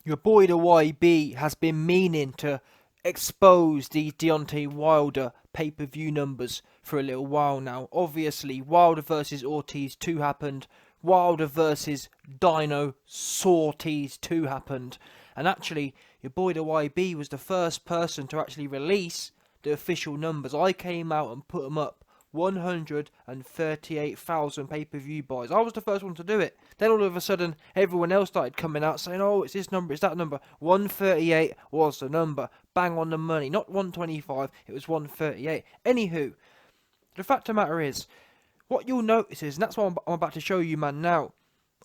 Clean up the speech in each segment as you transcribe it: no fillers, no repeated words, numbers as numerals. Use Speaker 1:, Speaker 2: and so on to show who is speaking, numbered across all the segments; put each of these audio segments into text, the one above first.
Speaker 1: Your boy the YB has been meaning to expose these Deontay Wilder pay-per-view numbers for a little while now. Obviously, Wilder versus Ortiz 2 happened. Wilder versus Dino Ortiz 2 happened. And actually, your boy the YB was the first person to actually release the official numbers. I came out and put them up. 138,000 pay-per-view buys. I was the first one to do it. Then all of a sudden, everyone else started coming out saying, oh, it's this number, it's that number. 138 was the number. Bang on the money. Not 125, it was 138. Anywho, the fact of the matter is, what you'll notice is, and that's what I'm about to show you, man, now,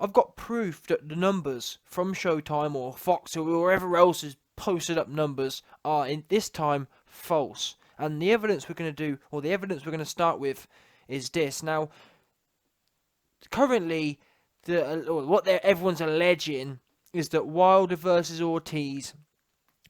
Speaker 1: I've got proof that the numbers from Showtime or Fox or wherever else has posted up numbers are, in this time, false. And the evidence we're going to do, or the evidence we're going to start with, is this. Now, currently, what everyone's alleging is that Wilder versus Ortiz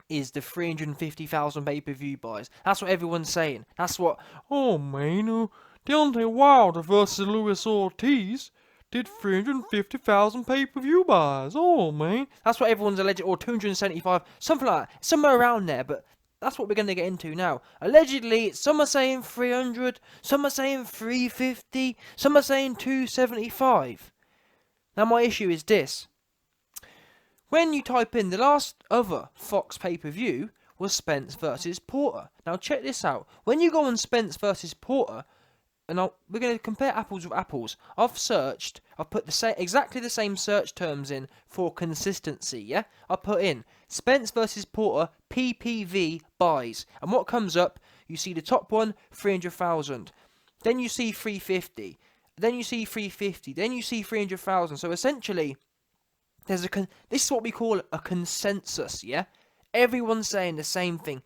Speaker 1: is the 350,000 pay-per-view buys. That's what everyone's saying. That's what, oh man, Deontay Wilder versus Luis Ortiz did 350,000 pay-per-view buys. Oh man. That's what everyone's alleging, or 275, something like that. Somewhere around there, but that's what we're going to get into now. Allegedly, some are saying 300, some are saying 350, some are saying 275. Now, my issue is this. When you type in the last other Fox pay-per-view was Spence versus Porter. Now, check this out. When you go on Spence versus Porter, and we're going to compare apples with apples. I've put exactly the same search terms in for consistency, yeah? I put in Spence versus Porter PPV buys. And what comes up, you see the top one, 300,000. Then you see 350. Then you see 350. Then you see 300,000. So essentially, this is what we call a consensus, yeah? Everyone's saying the same thing.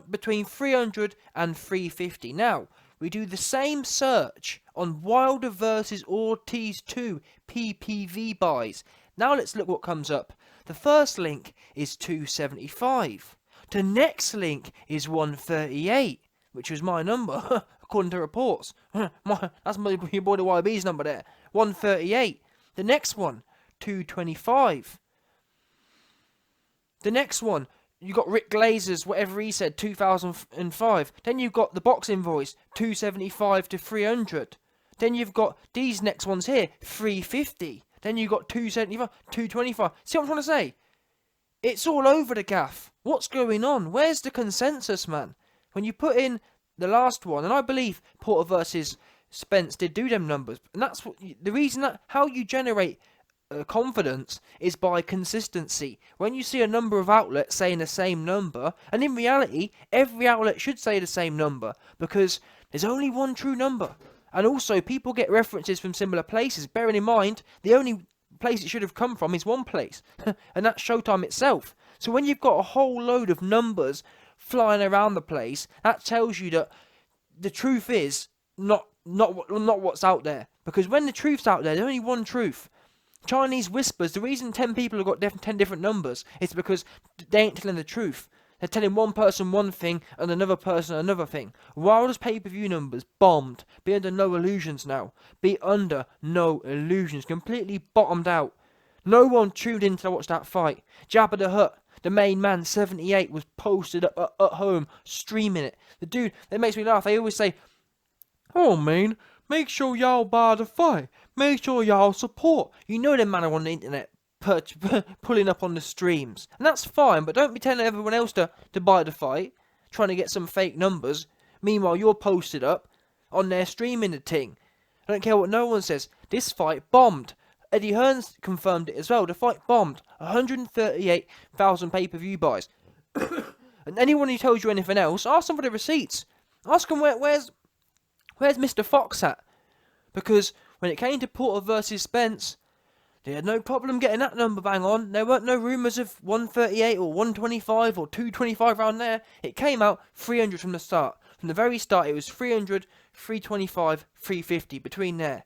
Speaker 1: Between 300 and 350. Now, we do the same search on Wilder versus Ortiz 2 PPV buys. Now let's look what comes up. The first link is 275. The next link is 138, which was my number, according to reports. That's your boy the YB's number there. 138. The next one, 225. The next one, you got Rick Glazer's, whatever he said, 2005. Then you've got the boxing voice, 275 to 300. Then you've got these next ones here, 350. Then you've got 275, 225. See what I'm trying to say? It's all over the gaff. What's going on? Where's the consensus, man? When you put in the last one, and I believe Porter versus Spence did do them numbers, and that's the reason that how you generate confidence is by consistency. When you see a number of outlets saying the same number, and in reality, every outlet should say the same number, because there's only one true number. And also, people get references from similar places, bearing in mind, the only place it should have come from is one place, and that's Showtime itself. So when you've got a whole load of numbers flying around the place, that tells you that the truth is not what's out there. Because when the truth's out there, there's only one truth. Chinese whispers, the reason 10 people have got 10 different numbers is because they ain't telling the truth. They're telling one person one thing and another person another thing. Wilder's pay-per-view numbers bombed. Be under no illusions now. Be under no illusions. Completely bottomed out. No one tuned in to watch that fight. Jabba the Hutt, the main man, 78, was posted up at home, streaming it. The dude, that makes me laugh. They always say, oh man, make sure y'all buy the fight. Make sure y'all support. You know them man are on the internet pulling up on the streams. And that's fine, but don't be telling everyone else to buy the fight, trying to get some fake numbers. Meanwhile, you're posted up on there streaming the ting. I don't care what no one says. This fight bombed. Eddie Hearn's confirmed it as well. The fight bombed. 138,000 pay-per-view buys. And anyone who tells you anything else, ask them for the receipts. Ask them where's Mr. Fox at? Because when it came to Porter versus Spence, they had no problem getting that number bang on. There weren't no rumours of 138 or 125 or 225 around there. It came out 300 from the start. From the very start, it was 300, 325, 350, between there.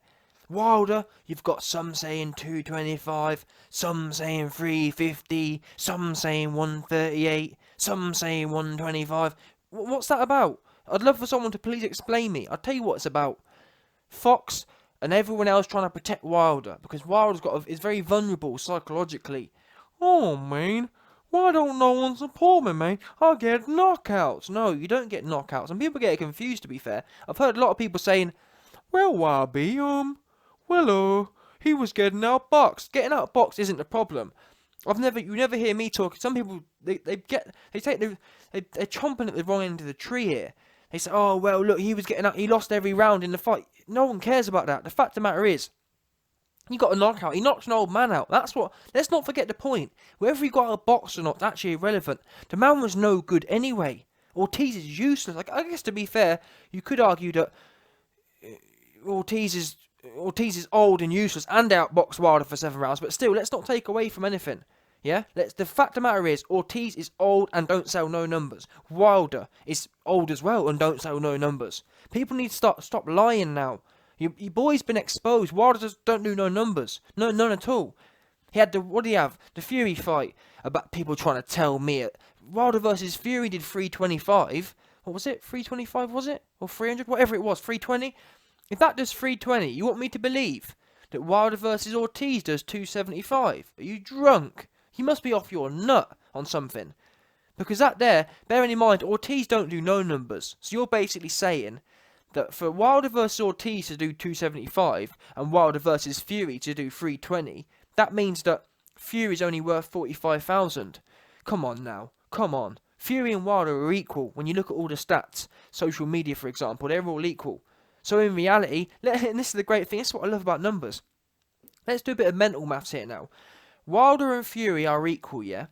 Speaker 1: Wilder, you've got some saying 225, some saying 350, some saying 138, some saying 125. What's that about? I'd love for someone to please explain me. I'll tell you what it's about. Fox and everyone else trying to protect Wilder, because Wilder's is very vulnerable psychologically. Oh, man, why don't no one support me, man? I get knockouts. No, you don't get knockouts. And people get confused, to be fair. I've heard a lot of people saying, well, Wobby, he was getting outboxed. Getting outboxed isn't the problem. You never hear me talk. Some people, they're chomping at the wrong end of the tree here. They say, oh, well, look, he lost every round in the fight. No one cares about that. The fact of the matter is, he got a knockout. He knocked an old man out. Let's not forget the point. Whether he got a box or not, that's actually irrelevant. The man was no good anyway. Ortiz is useless. Like, I guess to be fair, you could argue that Ortiz is old and useless and outboxed Wilder for 7 rounds, but still, let's not take away from anything. Yeah? The fact of the matter is, Ortiz is old and don't sell no numbers. Wilder is old as well and don't sell no numbers. People need to stop lying now. Your boy's been exposed. Wilder just don't do no numbers. No, none at all. He had what did he have? The Fury fight. About people trying to tell me Wilder versus Fury did 325. What was it? 325 was it? Or 300? Whatever it was. 320? If that does 320, you want me to believe that Wilder versus Ortiz does 275? Are you drunk? You must be off your nut on something. Because that there, bearing in mind, Ortiz don't do no numbers. So you're basically saying that for Wilder versus Ortiz to do 275 and Wilder versus Fury to do 320, that means that Fury's only worth 45,000. Come on now. Come on. Fury and Wilder are equal when you look at all the stats. Social media, for example, they're all equal. So in reality, and this is the great thing, this is what I love about numbers. Let's do a bit of mental maths here now. Wilder and Fury are equal, yeah?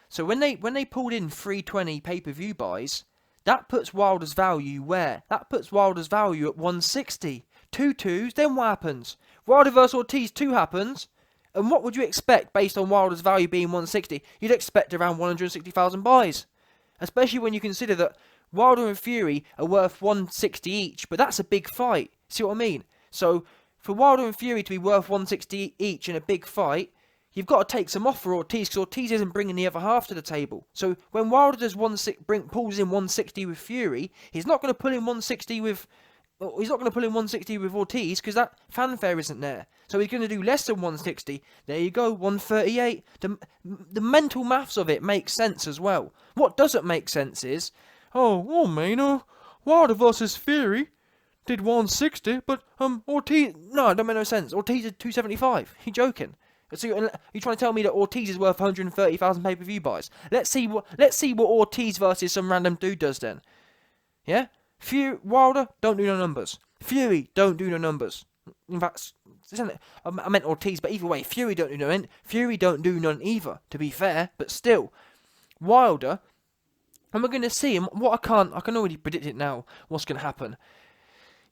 Speaker 1: So when they pulled in 320 pay-per-view buys, that puts Wilder's value where? That puts Wilder's value at 160. 2 twos, then what happens? Wilder vs Ortiz 2 happens, and what would you expect based on Wilder's value being 160? You'd expect around 160,000 buys. Especially when you consider that Wilder and Fury are worth 160 each, but that's a big fight. See what I mean? So, for Wilder and Fury to be worth 160 each in a big fight, you've got to take some off for Ortiz, because Ortiz isn't bringing the other half to the table. So when Wilder does pulls in 160 with Fury, he's not going to pull in 160 with Ortiz, because that fanfare isn't there. So he's going to do less than 160. There you go, 138. The mental maths of it makes sense as well. What doesn't make sense is, man, Wilder versus Fury did 160, but Ortiz, no, it don't make no sense. Ortiz did 275. You joking? So you're trying to tell me that Ortiz is worth 130,000 pay-per-view buys? Let's see what Ortiz versus some random dude does then. Yeah? Wilder, don't do no numbers. Fury, don't do no numbers. In fact, I meant Ortiz, but either way, Fury don't do none either, to be fair, but still. Wilder, and we're going to see him. I can already predict it now, what's going to happen.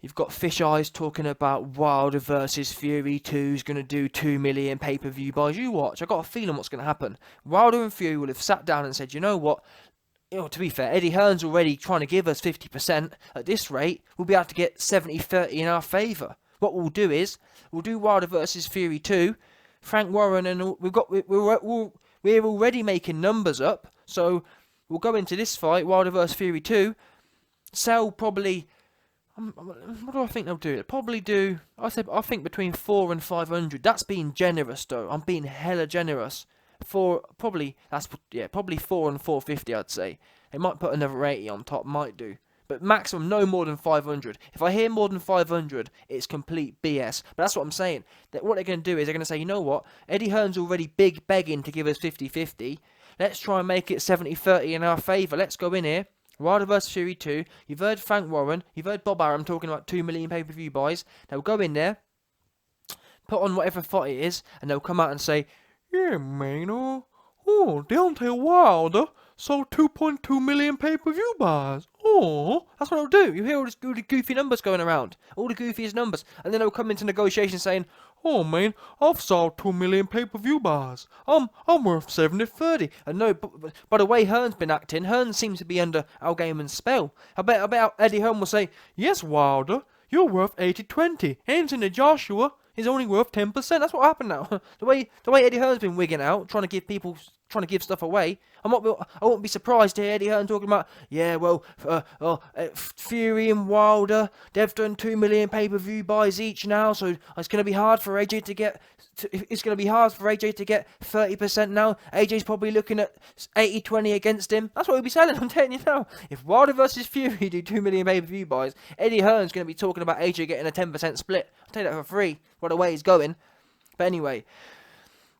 Speaker 1: You've got Fish Eyes talking about Wilder versus Fury 2 is going to do 2 million pay-per-view buys. You watch. I got a feeling what's going to happen. Wilder and Fury will have sat down and said, you know what? To be fair, Eddie Hearn's already trying to give us 50%. At this rate, we'll be able to get 70-30 in our favour. What we'll do is, we'll do Wilder versus Fury 2. Frank Warren and we're already making numbers up. So we'll go into this fight, Wilder versus Fury 2. Sell probably. What do I think they'll do? They'll probably do. I think between 400 and 500. That's being generous, though. I'm being hella generous. Probably 4 and 450. I'd say they might put another 80 on top. Might do, but maximum no more than 500. If I hear more than 500, it's complete BS. But that's what I'm saying. That what they're going to do is they're going to say, you know what? Eddie Hearn's already begging to give us 50-50. Let's try and make it 70-30 in our favour. Let's go in here. Wilder vs Fury 2. You've heard Frank Warren. You've heard Bob Arum talking about 2 million pay-per-view buys. They'll go in there, put on whatever fight it is, and they'll come out and say, yeah, man, Deontay Wilder sold 2.2 million pay-per-view buys. That's what they'll do. You hear all the goofy numbers going around. All the goofiest numbers. And then they'll come into negotiations saying, man, I've sold 2 million pay-per-view buys. I'm worth 70-30. And no, by the way Hearn's been acting, Hearn seems to be under Al Gaiman's spell. I bet Eddie Hearn will say, yes, Wilder, you're worth 80-20. Anthony Joshua is only worth 10%. That's what happened now. The way Eddie Hearn's been wigging out, trying to give people trying to give stuff away. I won't be surprised to hear Eddie Hearn talking about, Fury and Wilder, they've done 2 million pay-per-view buys each now, so it's going to be hard for AJ to get. It's going to be hard for AJ to get 30% now. AJ's probably looking at 80-20 against him. That's what we'll be selling. I'm telling you now. If Wilder versus Fury do 2 million pay-per-view buys, Eddie Hearn's going to be talking about AJ getting a 10% split. I'll tell you that for free. What the way he's going. But anyway,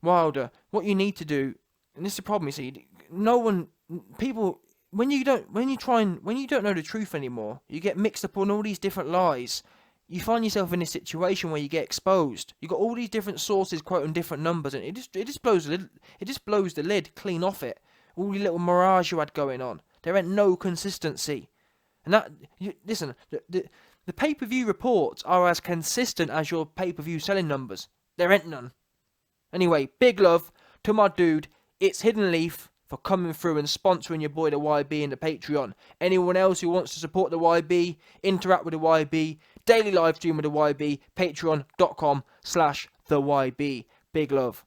Speaker 1: Wilder, what you need to do. And this is the problem, you see, when you don't know the truth anymore, you get mixed up on all these different lies. You find yourself in this situation where you get exposed. You got all these different sources quoting different numbers, and it just blows the lid clean off it. All the little mirage you had going on. There ain't no consistency, and the pay-per-view reports are as consistent as your pay-per-view selling numbers. There ain't none. Anyway, big love to my dude. It's Hidden Leaf for coming through and sponsoring your boy the YB and the Patreon. Anyone else who wants to support the YB, interact with the YB, daily live stream with the YB, patreon.com/the YB. Big love.